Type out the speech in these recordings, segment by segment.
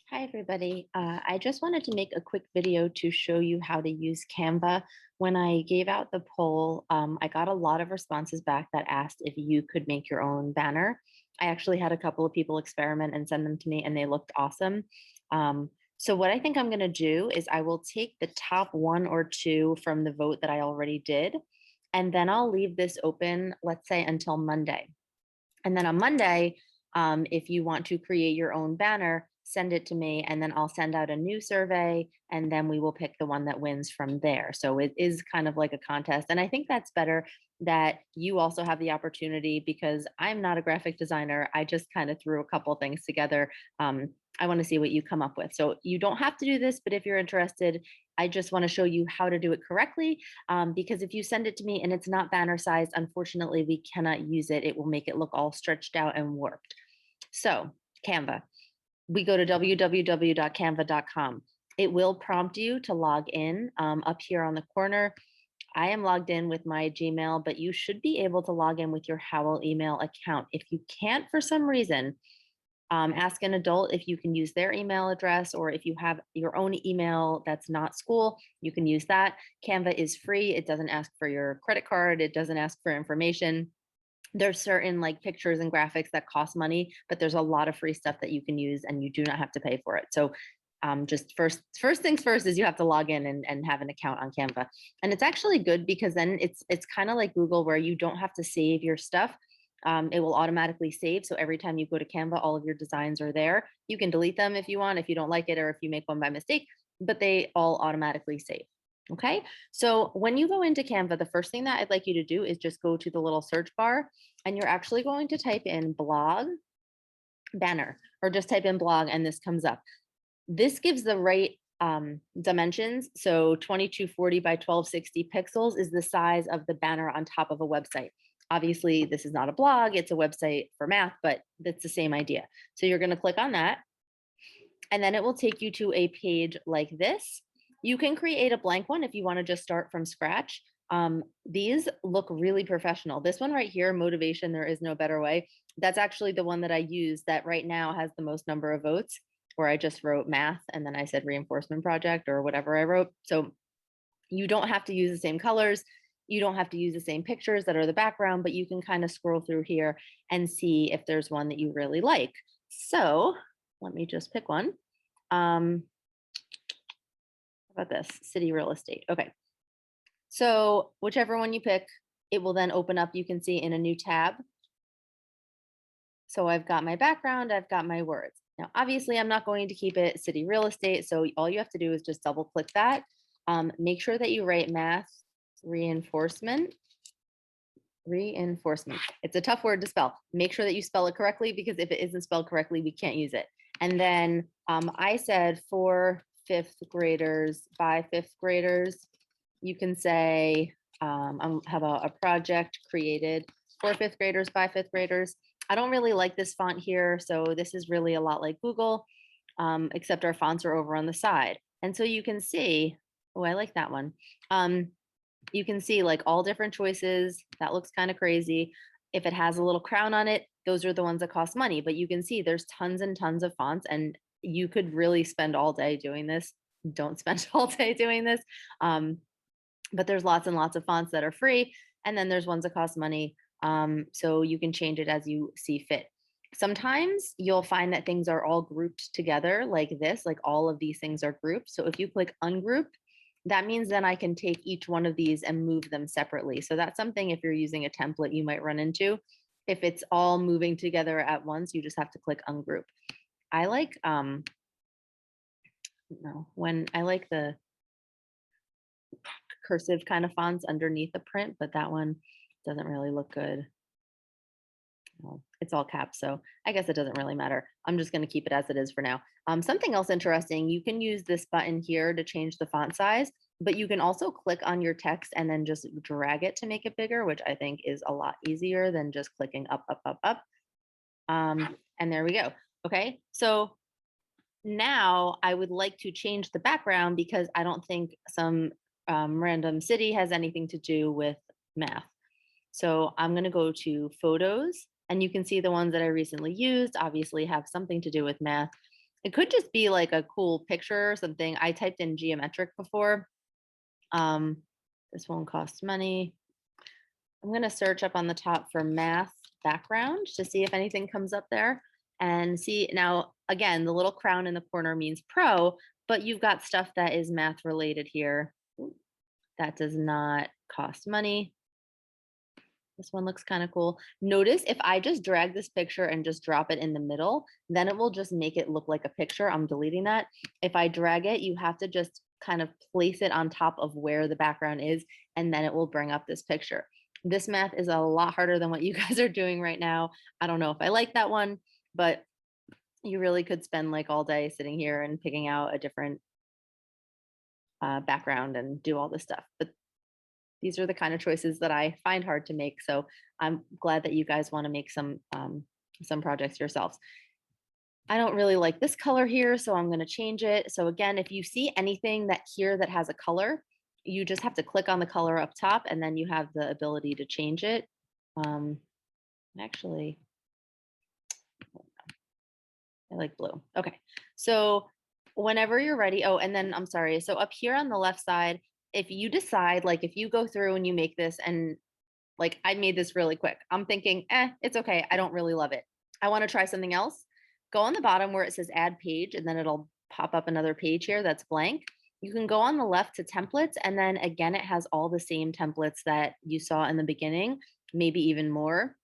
Hi, everybody. I just wanted to make a quick video to show you how to use Canva. When I gave out the poll, I got a lot of responses back that asked if you could make your own banner. I actually had a couple of people experiment and send them to me, and they looked awesome. So what I think I'm going to do is I will take the top one or two from the vote that I already did, and then I'll leave this open, let's say, until Monday. And then on Monday, if you want to create your own banner, send it to me, and then I'll send out a new survey, and then we will pick the one that wins from there. So it is kind of like a contest. And I think that's better that you also have the opportunity because I'm not a graphic designer. I just kind of threw a couple things together. I want to see what you come up with. So you don't have to do this, but if you're interested, I just want to show you how to do it correctly because if you send it to me and it's not banner sized, unfortunately, we cannot use it. It will make it look all stretched out and warped. So Canva, we go to www.canva.com. It will prompt you to log in up here on the corner. I am logged in with my Gmail, but you should be able to log in with your Howl email account. If you can't for some reason, ask an adult if you can use their email address, or if you have your own email that's not school, you can use that. Canva is free. It doesn't ask for your credit card. It doesn't ask for information. There's certain like pictures and graphics that cost money, but there's a lot of free stuff that you can use and you do not have to pay for it. So just first things first is you have to log in and have an account on Canva. And it's actually good because then it's kind of like Google where you don't have to save your stuff. It will automatically save. So every time you go to Canva, all of your designs are there. You can delete them if you want, if you don't like it, or if you make one by mistake, but they all automatically save. Okay. So when you go into Canva, the first thing that I'd like you to do is just go to the little search bar and you're actually going to type in blog banner or just type in blog and this comes up. This gives the right dimensions. So 2240 by 1260 pixels is the size of the banner on top of a website. Obviously, this is not a blog, it's a website for math, but that's the same idea. So you're going to click on that, and then it will take you to a page like this. You can create a blank one if you want to just start from scratch. These look really professional. This one right here, motivation, there is no better way. That's actually the one that I use that right now has the most number of votes, where I just wrote math and then I said reinforcement project or whatever I wrote. So you don't have to use the same colors. You don't have to use the same pictures that are the background, but you can kind of scroll through here and see if there's one that you really like. So let me just pick one. How about this? City real estate. Okay. So whichever one you pick, it will then open up, you can see in a new tab. So I've got my background, I've got my words. Now, obviously, I'm not going to keep it city real estate. So all you have to do is just double click that. Make sure that you write math reinforcement. Reinforcement. It's a tough word to spell. Make sure that you spell it correctly because if it isn't spelled correctly, we can't use it. And then I said for fifth graders by fifth graders. You can say, have a project created for fifth graders by fifth graders. I don't really like this font here. So this is really a lot like Google, except our fonts are over on the side. And so you can see, oh, I like that one. You can see like all different choices. That looks kind of crazy. If it has a little crown on it, those are the ones that cost money. But you can see there's tons and tons of fonts and you could really spend all day doing this. Don't spend all day doing this. But there's lots and lots of fonts that are free. And then there's ones that cost money. So you can change it as you see fit. Sometimes you'll find that things are all grouped together like this, like all of these things are grouped. So if you click ungroup, that means then I can take each one of these and move them separately. So that's something if you're using a template you might run into. If it's all moving together at once, you just have to click ungroup. I like when I like the cursive kind of fonts underneath the print, but that one doesn't really look good. Well, it's all caps, so I guess it doesn't really matter. I'm just going to keep it as it is for now. Something else interesting, you can use this button here to change the font size, but you can also click on your text and then just drag it to make it bigger, which I think is a lot easier than just clicking up, up, up, up. And there we go. Okay, so now I would like to change the background because I don't think some random city has anything to do with math. So I'm going to go to photos and you can see the ones that I recently used obviously have something to do with math. It could just be like a cool picture or something. I typed in geometric before. Um, this won't cost money. I'm going to search up on the top for math background to see if anything comes up there and see. Now, again, the little crown in the corner means pro, but you've got stuff that is math related here. That does not cost money. This one looks kind of cool. Notice if I just drag this picture and just drop it in the middle, then it will just make it look like a picture. I'm deleting that. If I drag it, you have to just kind of place it on top of where the background is, and then it will bring up this picture. This math is a lot harder than what you guys are doing right now. I don't know if I like that one, but you really could spend like all day sitting here and picking out a different background and do all this stuff. But these are the kind of choices that I find hard to make. So I'm glad that you guys want to make some projects yourselves. I don't really like this color here, so I'm going to change it. So again, if you see anything that here that has a color, you just have to click on the color up top, and then you have the ability to change it. Actually, I like blue. Okay, so whenever you're ready. Oh, and then I'm sorry. So up here on the left side, if you decide, like if you go through and you make this and like I made this really quick, I'm thinking, it's okay. I don't really love it. I want to try something else. Go on the bottom where it says add page, and then it'll pop up another page here that's blank. You can go on the left to templates, and then again, it has all the same templates that you saw in the beginning, maybe even more.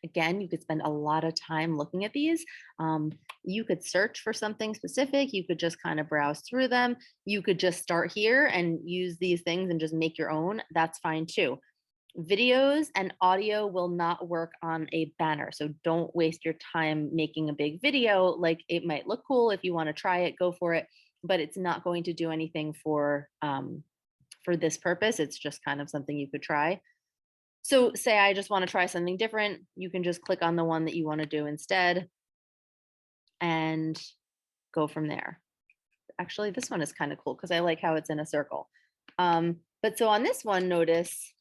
Again, you could spend a lot of time looking at these. You could search for something specific. You could just kind of browse through them. You could just start here and use these things and just make your own. That's fine too. Videos and audio will not work on a banner. So don't waste your time making a big video. Like it might look cool. If you want to try it, go for it, but it's not going to do anything for this purpose. It's just kind of something you could try. So say I just want to try something different, you can just click on the one that you want to do instead and go from there. Actually, this one is kind of cool because I like how it's in a circle. But so on this one, notice,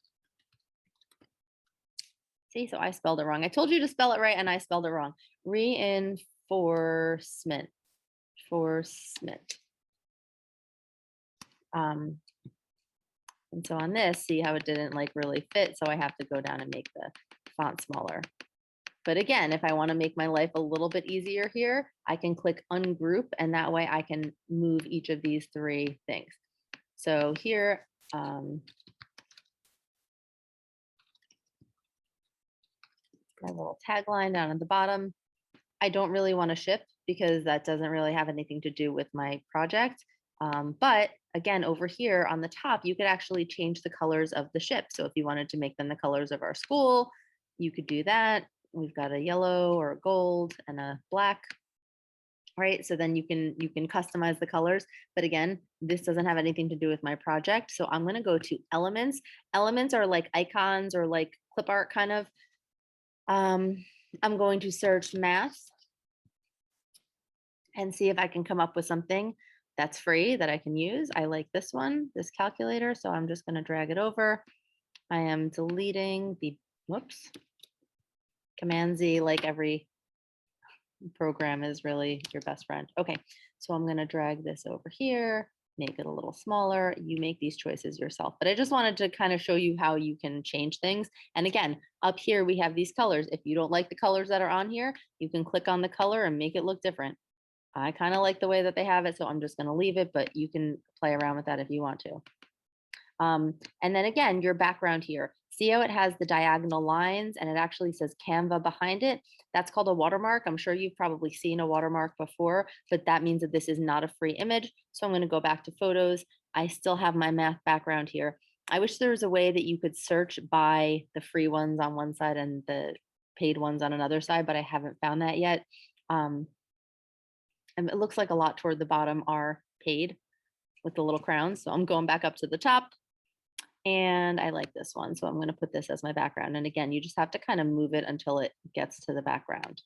see, so I spelled it wrong. I told you to spell it right and I spelled it wrong. Reinforcement. And so on this, see how it didn't like really fit. So I have to go down and make the font smaller. But again, if I want to make my life a little bit easier here, I can click ungroup, and that way I can move each of these three things. So here, my little tagline down at the bottom. I don't really want to ship because that doesn't really have anything to do with my project. But again, over here on the top, you could actually change the colors of the ship. So if you wanted to make them the colors of our school, you could do that. We've got a yellow or a gold and a black, right? So then you can customize the colors. But again, this doesn't have anything to do with my project. So I'm going to go to elements. Elements are like icons or like clip art kind of. I'm going to search math and see if I can come up with something that's free that I can use. I like this one, this calculator. So I'm just going to drag it over. I am deleting the, whoops, Command Z, like every program is really your best friend. Okay, so I'm going to drag this over here, make it a little smaller. You make these choices yourself. But I just wanted to kind of show you how you can change things. And again, up here we have these colors. If you don't like the colors that are on here, you can click on the color and make it look different. I kind of like the way that they have it, so I'm just going to leave it, but you can play around with that if you want to. And then again, your background here. See how it has the diagonal lines and it actually says Canva behind it? That's called a watermark. I'm sure you've probably seen a watermark before, but that means that this is not a free image. So I'm going to go back to photos. I still have my math background here. I wish there was a way that you could search by the free ones on one side and the paid ones on another side, but I haven't found that yet. And it looks like a lot toward the bottom are paid with the little crowns. So I'm going back up to the top. And I like this one, so I'm going to put this as my background. And again, you just have to kind of move it until it gets to the background.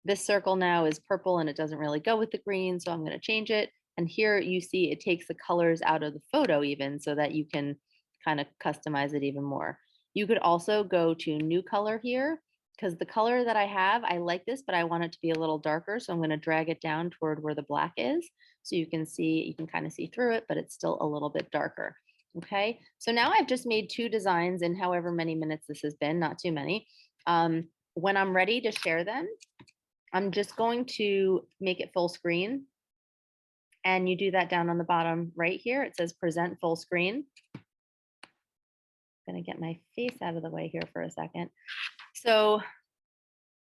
This circle now is purple and it doesn't really go with the green, so I'm going to change it. And here you see it takes the colors out of the photo even so that you can kind of customize it even more. You could also go to new color here because the color that I have, I like this, but I want it to be a little darker. So I'm going to drag it down toward where the black is. So you can see, you can kind of see through it, but it's still a little bit darker. Okay. So now I've just made 2 designs in however many minutes this has been, not too many. When I'm ready to share them, I'm just going to make it full screen. And you do that down on the bottom right here. It says present full screen. I'm going to get my face out of the way here for a second. So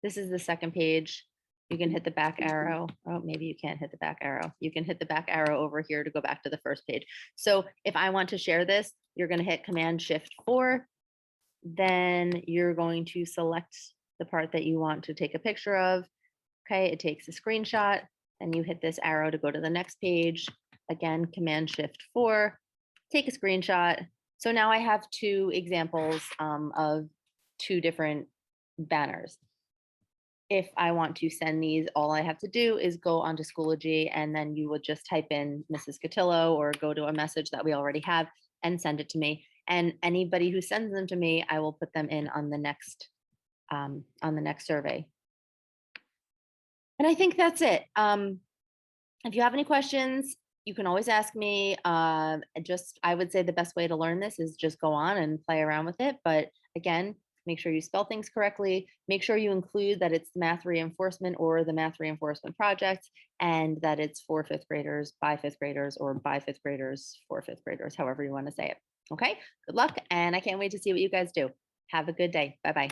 this is the second page. You can hit the back arrow. Oh, maybe you can't hit the back arrow. You can hit the back arrow over here to go back to the first page. So if I want to share this, you're going to hit Command Shift 4. Then you're going to select the part that you want to take a picture of. Okay, it takes a screenshot. And you hit this arrow to go to the next page. Again, Command Shift 4, take a screenshot. So now I have 2 examples of 2 different banners. If I want to send these, all I have to do is go onto Schoology, and then you would just type in Mrs. Cotillo or go to a message that we already have and send it to me. And anybody who sends them to me, I will put them in on the next survey. And I think that's it. If you have any questions, you can always ask me. I would say the best way to learn this is just go on and play around with it. But again, make sure you spell things correctly. Make sure you include that it's math reinforcement or the math reinforcement project, and that it's for 5th graders, by 5th graders, or by 5th graders, for 5th graders, however you want to say it. Okay, good luck. And I can't wait to see what you guys do. Have a good day. Bye-bye.